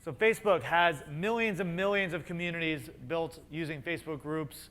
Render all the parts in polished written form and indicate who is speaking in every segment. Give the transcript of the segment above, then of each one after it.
Speaker 1: So Facebook has millions and millions of communities built using Facebook groups,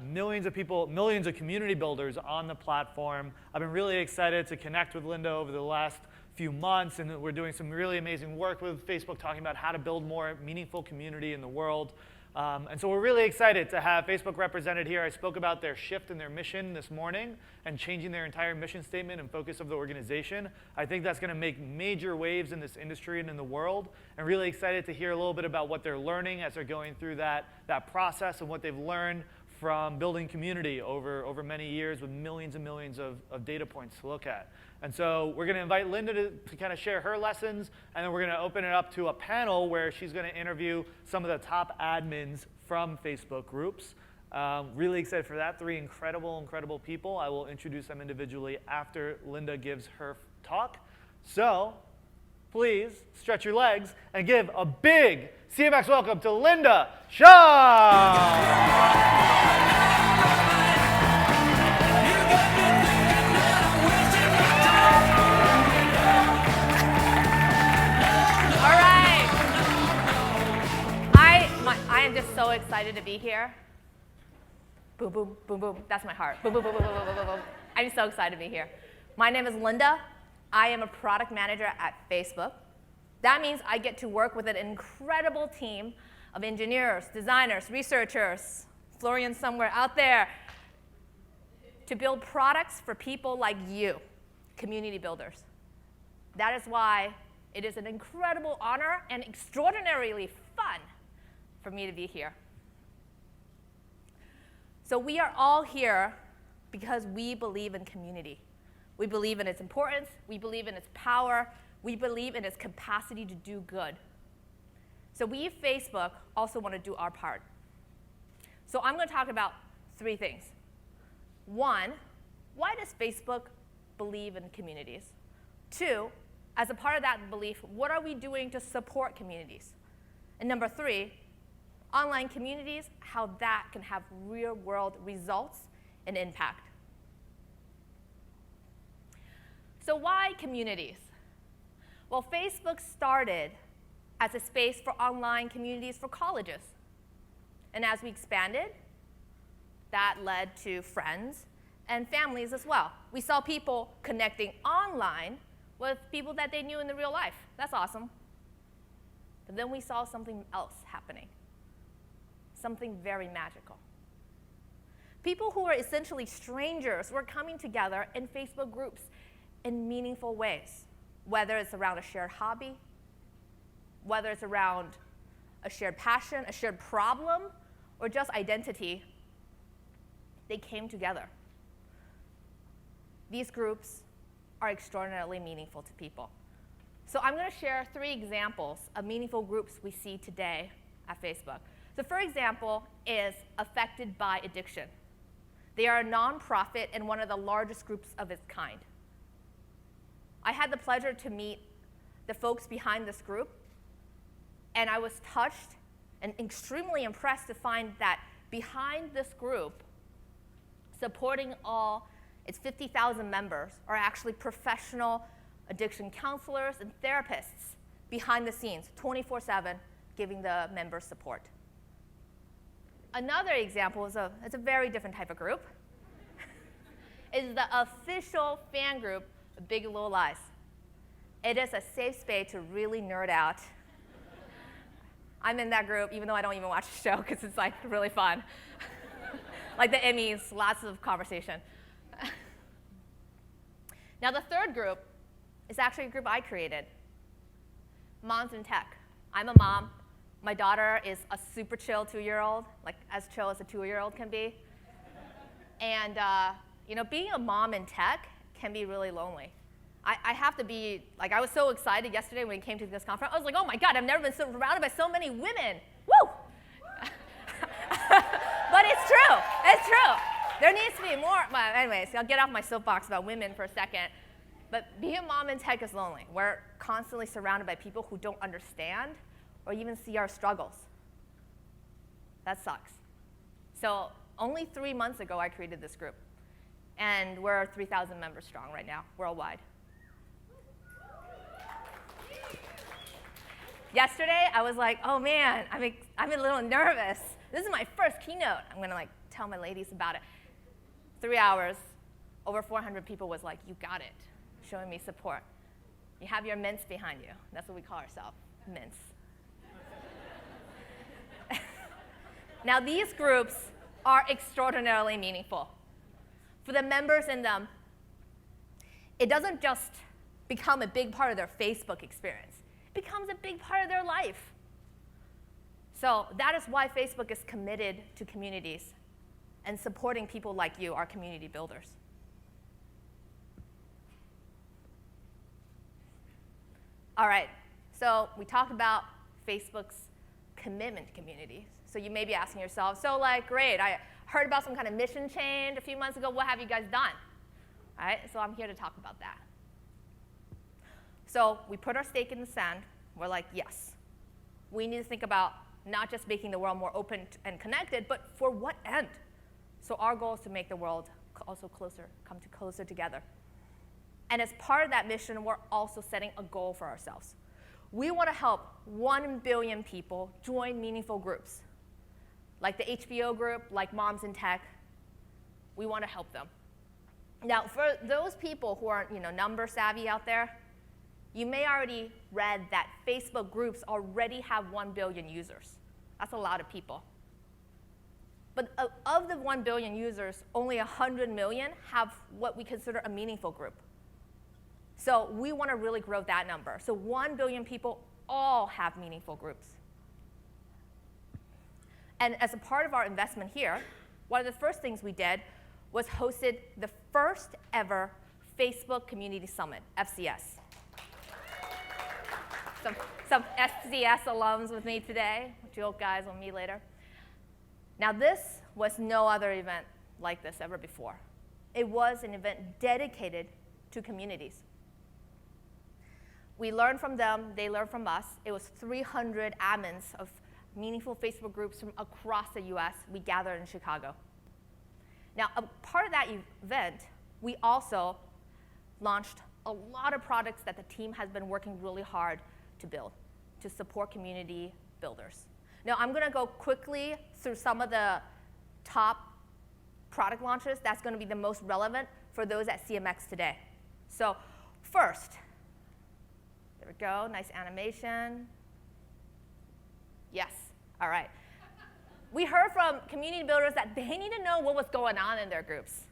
Speaker 1: millions of people, millions of community builders on the platform. I've been really excited to connect with Linda over the last few months, and we're doing some really amazing work with Facebook talking about how to build more meaningful community in the world. And so we're really excited to have Facebook represented here. I spoke about their shift in their mission this morning and changing their entire mission statement and focus of the organization. I think that's going to make major waves in this industry and in the world. And really excited to hear a little bit about what they're learning as they're going through that process and what they've learned from building community over many years with millions and millions of data points to look at. And so we're going to invite Linda to kind of share her lessons, and then we're going to open it up to a panel where she's going to interview some of the top admins from Facebook groups. Really excited for that. 3 incredible people. I will introduce them individually after Linda gives her talk. So please stretch your legs and give a big CMX welcome to Linda Xiong.
Speaker 2: I am just so excited to be here. Boom, boom, boom, boom. That's my heart. Boom, boom, boom, boom, boom, boom, boom, boom. I'm so excited to be here. My name is Linda. I am a product manager at Facebook. That means I get to work with an incredible team of engineers, designers, researchers, Florian somewhere out there, to build products for people like you, community builders. That is why it is an incredible honor and extraordinarily fun for me to be here. So we are all here because we believe in community. We believe in its importance. We believe in its power. We believe in its capacity to do good. So we at Facebook also want to do our part. So I'm going to talk about 3 things. 1, why does Facebook believe in communities? 2, as a part of that belief, what are we doing to support communities? And number 3, online communities, how that can have real-world results and impact. So why communities? Well, Facebook started as a space for online communities for colleges. And as we expanded, that led to friends and families as well. We saw people connecting online with people that they knew in the real life. That's awesome. But then we saw something else happening. Something very magical. People who are essentially strangers were coming together in Facebook groups in meaningful ways, whether it's around a shared hobby, whether it's around a shared passion, a shared problem, or just identity. They came together. These groups are extraordinarily meaningful to people. So I'm going to share 3 examples of meaningful groups we see today at Facebook. So for example is Affected by Addiction. They are a nonprofit and one of the largest groups of its kind. I had the pleasure to meet the folks behind this group, and I was touched and extremely impressed to find that behind this group, supporting all its 50,000 members, are actually professional addiction counselors and therapists behind the scenes, 24/7, giving the members support. Another example is it's a very different type of group. Is the official fan group of Big Little Lies. It is a safe space to really nerd out. I'm in that group, even though I don't even watch the show, because it's like really fun. Like the Emmys, lots of conversation. Now the 3rd group is actually a group I created. Moms in Tech. I'm a mom. My daughter is a super chill 2-year-old, like as chill as a 2-year-old can be. And being a mom in tech can be really lonely. I have to be, like, I was so excited yesterday when we came to this conference. I was like, oh my God, I've never been surrounded by so many women. Woo! But it's true. It's true. There needs to be more. Well, anyways, I'll get off my soapbox about women for a second. But being a mom in tech is lonely. We're constantly surrounded by people who don't understand or even see our struggles. That sucks. So only 3 months ago, I created this group. And we're 3,000 members strong right now, worldwide. Yesterday, I was like, oh man, I'm a little nervous. This is my first keynote. I'm going to like tell my ladies about it. 3 hours, over 400 people was like, you got it, showing me support. You have your mints behind you. That's what we call ourselves, mints. Now, these groups are extraordinarily meaningful. For the members in them, it doesn't just become a big part of their Facebook experience. It becomes a big part of their life. So that is why Facebook is committed to communities and supporting people like you, our community builders. All right, so we talked about Facebook's commitment to communities. So you may be asking yourself, so like, great, I heard about some kind of mission change a few months ago. What have you guys done? All right, so I'm here to talk about that. So we put our stake in the sand. We're like, yes, we need to think about not just making the world more open and connected, but for what end? So our goal is to make the world also come closer together. And as part of that mission, we're also setting a goal for ourselves. We want to help 1 billion people join meaningful groups, like the HBO group, like Moms in Tech. We want to help them. Now, for those people who are number savvy out there, you may already read that Facebook groups already have 1 billion users. That's a lot of people. But of the 1 billion users, only 100 million have what we consider a meaningful group. So we want to really grow that number. So 1 billion people all have meaningful groups. And as a part of our investment here, one of the first things we did was hosted the first ever Facebook Community Summit, FCS. Some FCS alums with me today. You guys will meet later. Now this was no other event like this ever before. It was an event dedicated to communities. We learned from them, they learned from us. It was 300 admins of meaningful Facebook groups from across the US. We gathered in Chicago. Now, a part of that event, we also launched a lot of products that the team has been working really hard to build, to support community builders. Now, I'm going to go quickly through some of the top product launches that's going to be the most relevant for those at CMX today. So first, there we go, nice animation. Yes, all right. We heard from community builders that they need to know what was going on in their groups.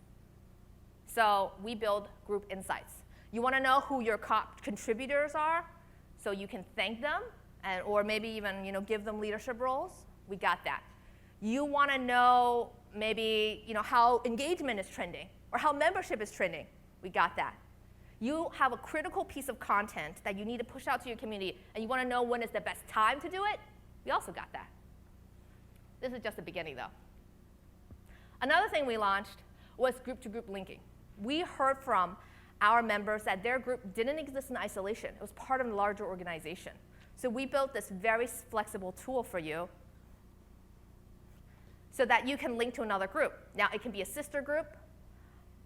Speaker 2: So we build group insights. You want to know who your contributors are so you can thank them or maybe even give them leadership roles? We got that. You want to know maybe how engagement is trending or how membership is trending? We got that. You have a critical piece of content that you need to push out to your community and you want to know when is the best time to do it? We also got that. This is just the beginning, though. Another thing we launched was group-to-group linking. We heard from our members that their group didn't exist in isolation. It was part of a larger organization. So we built this very flexible tool for you so that you can link to another group. Now, it can be a sister group,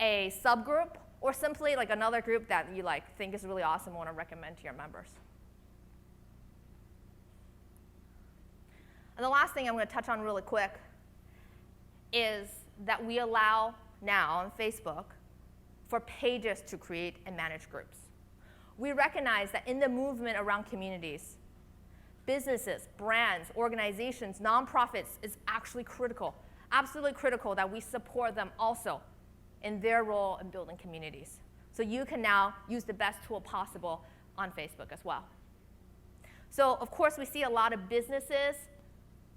Speaker 2: a subgroup, or simply like another group that you think is really awesome and want to recommend to your members. And the last thing I'm going to touch on really quick is that we allow now on Facebook for pages to create and manage groups. We recognize that in the movement around communities, businesses, brands, organizations, nonprofits is actually critical, absolutely critical that we support them also in their role in building communities. So you can now use the best tool possible on Facebook as well. So of course, we see a lot of businesses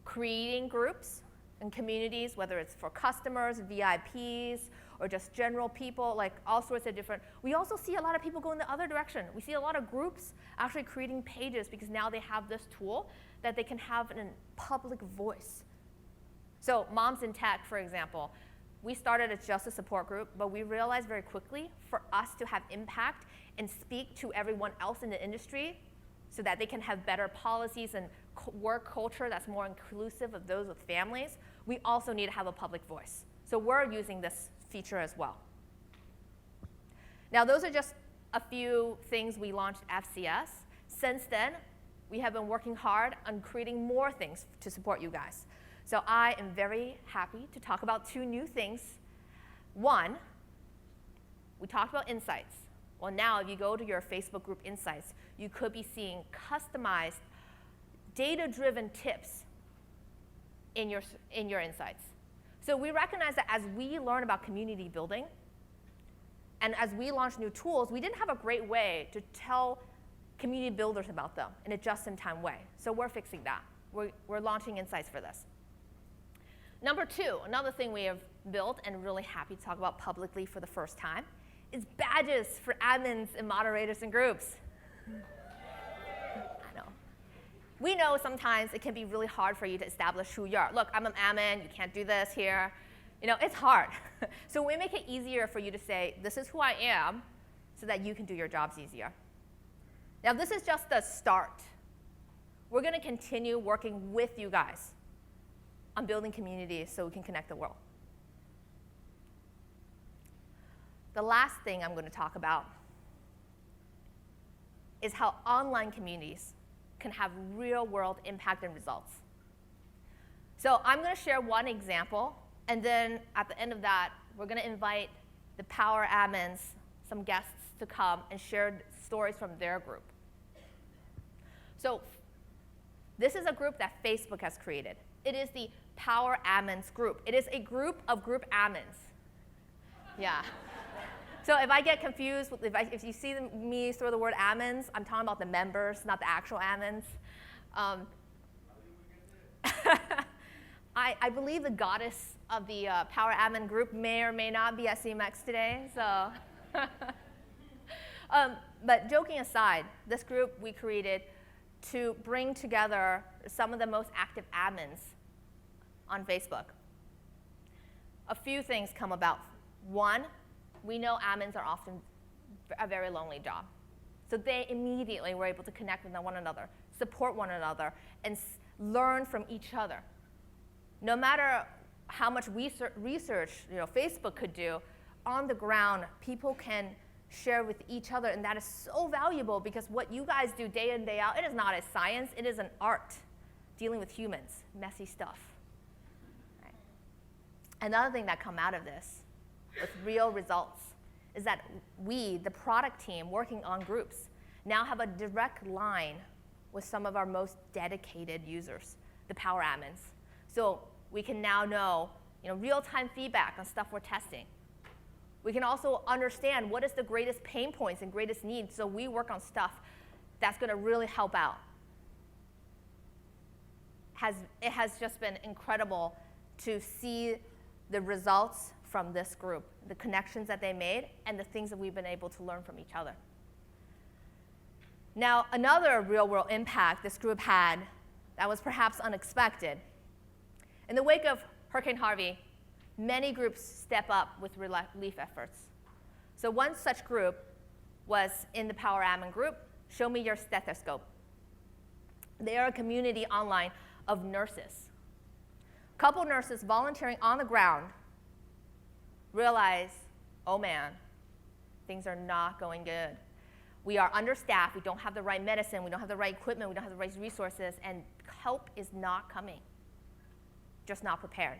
Speaker 2: creating groups and communities, whether it's for customers, VIPs, or just general people, like all sorts of different. We also see a lot of people go in the other direction. We see a lot of groups actually creating pages because now they have this tool that they can have a public voice. So Moms in Tech, for example, we started as just a support group, but we realized very quickly for us to have impact and speak to everyone else in the industry so that they can have better policies and work culture that's more inclusive of those with families, we also need to have a public voice. So we're using this feature as well. Now, those are just a few things we launched FCS. Since then, we have been working hard on creating more things to support you guys. So I am very happy to talk about 2 new things. One, we talked about insights. Well, now if you go to your Facebook group insights, you could be seeing customized, data-driven tips in your insights. So we recognize that as we learn about community building, and as we launch new tools, we didn't have a great way to tell community builders about them in a just-in-time way. So we're fixing that. We're launching insights for this. Number 2, another thing we have built and really happy to talk about publicly for the first time is badges for admins and moderators and groups. I know. We know sometimes it can be really hard for you to establish who you are. Look, I'm an admin, you can't do this here. It's hard. So we make it easier for you to say, this is who I am, so that you can do your jobs easier. Now, this is just the start. We're going to continue working with you guys on building communities so we can connect the world. The last thing I'm going to talk about is how online communities can have real-world impact and results. So I'm going to share one example, and then at the end of that, we're going to invite the Power Admins, some guests, to come and share stories from their group. So this is a group that Facebook has created. It is the Power Admins group. It is a group of group admins. Yeah. So if I get confused, if you see me throw the word admins, I'm talking about the members, not the actual admins. I believe the goddess of the Power Admin group may or may not be at CMX today. So, but joking aside, this group we created to bring together some of the most active admins on Facebook. A few things come about. One, we know admins are often a very lonely job. So they immediately were able to connect with one another, support one another, and learn from each other. No matter how much research Facebook could do, on the ground, people can share with each other, and that is so valuable because what you guys do day in, day out, it is not a science, it is an art, dealing with humans, messy stuff. Right. Another thing that come out of this with real results is that we, the product team working on groups, now have a direct line with some of our most dedicated users, the Power Admins. So we can now know real-time feedback on stuff we're testing. We can also understand what is the greatest pain points and greatest needs, so we work on stuff that's going to really help out. It has just been incredible to see the results from this group, the connections that they made, and the things that we've been able to learn from each other. Now, another real-world impact this group had that was perhaps unexpected. In the wake of Hurricane Harvey, many groups step up with relief efforts. So one such group was in the Power Admin group, Show Me Your Stethoscope. They are a community online of nurses. A couple nurses volunteering on the ground realize, oh man, things are not going good. We are understaffed, we don't have the right medicine, we don't have the right equipment, we don't have the right resources, and help is not coming, just not prepared.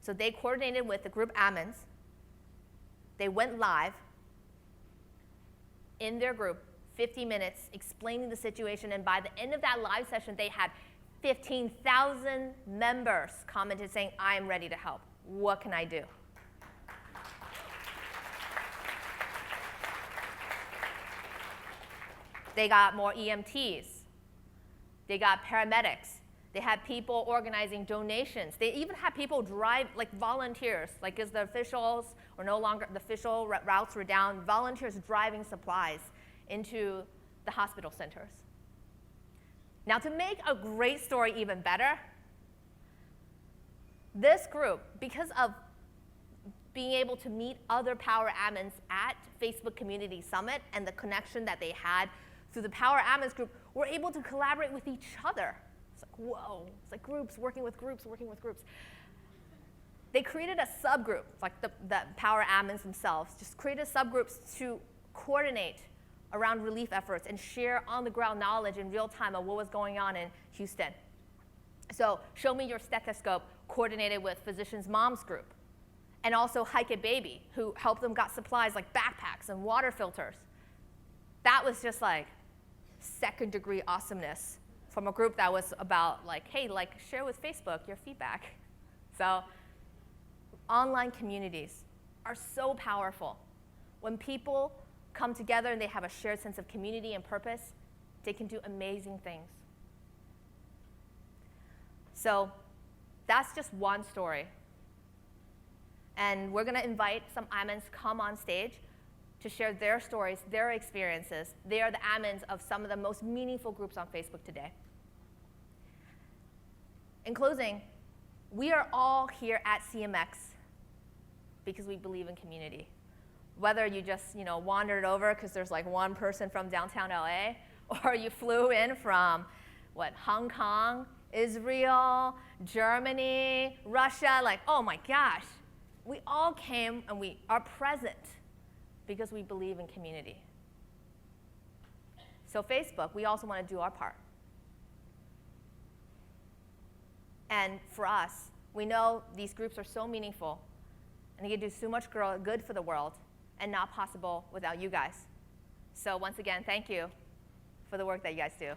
Speaker 2: So they coordinated with the group admins. They went live in their group, 50 minutes, explaining the situation, and by the end of that live session, they had 15,000 members commented saying, I am ready to help. What can I do? They got more EMTs. They got paramedics. They had people organizing donations. They even had people drive, like volunteers, like as the officials were no longer, the official routes were down, volunteers driving supplies into the hospital centers. Now, to make a great story even better, this group, because of being able to meet other Power Admins at Facebook Community Summit and the connection that they had through the Power Admins group, were able to collaborate with each other. It's like, whoa, it's like groups, working with groups, working with groups. They created a subgroup, like the Power Admins themselves, just created subgroups to coordinate around relief efforts and share on-the-ground knowledge in real time of what was going on in Houston. So Show Me Your Stethoscope coordinated with Physicians Moms Group, and also Hike It Baby, who helped them got supplies like backpacks and water filters. That was just like second-degree awesomeness from a group that was about like, hey, like share with Facebook your feedback. So online communities are so powerful. When people come together and they have a shared sense of community and purpose, they can do amazing things. So that's just one story. And we're going to invite some admins to come on stage to share their stories, their experiences. They are the admins of some of the most meaningful groups on Facebook today. In closing, we are all here at CMX because we believe in community. Whether you just wandered over because there's like one person from downtown LA, or you flew in from Hong Kong, Israel, Germany, Russia, like, oh my gosh. We all came and we are present because we believe in community. So Facebook, we also want to do our part. And for us, we know these groups are so meaningful and they can do so much good for the world and not possible without you guys. So once again, thank you for the work that you guys do.